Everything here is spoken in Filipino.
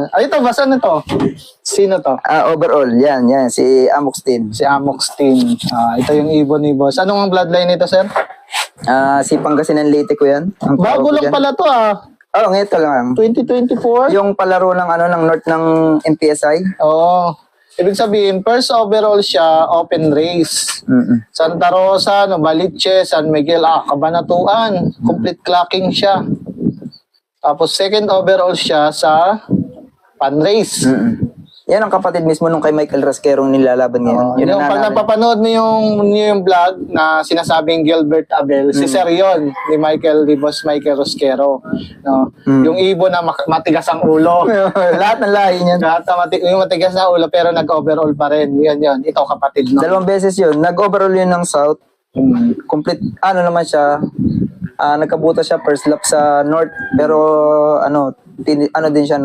Ay, ito, basta nito. Sino to? Overall, yan, si Amoxtin. Si Amoxtin. Ito yung ibon ni boss. Anong bloodline nito, sir? Si Pangasinan Leyte ko yan. Ang tawag Bago ko lang dyan. pala to Ngayon lang. 2024? Yung palaro ng ng North ng MPSI. Oo. Ibig sabihin, first overall siya, open race. Santa Rosa, Novaliches, San Miguel, Cabanatuan. Complete clocking siya. Tapos second overall siya sa pan race. Yan ang kapatid mismo nung kay Michael Rasquerong nilalaban ngayon. Yung pag napapanood mo yung vlog na sinasabing Gilbert Abel, si Sir yun, ni Boss Michael Rasquero. No? Yung ibon na matigas ang ulo. Lahat ng lahi niyan. Yung matigas na ulo pero nag-overall pa rin. Yun. Ito kapatid. No? 2 beses yun. Nag-overall yun ng South. Complete, naman siya. Nagkabuta siya first lap sa North. Pero, din siya,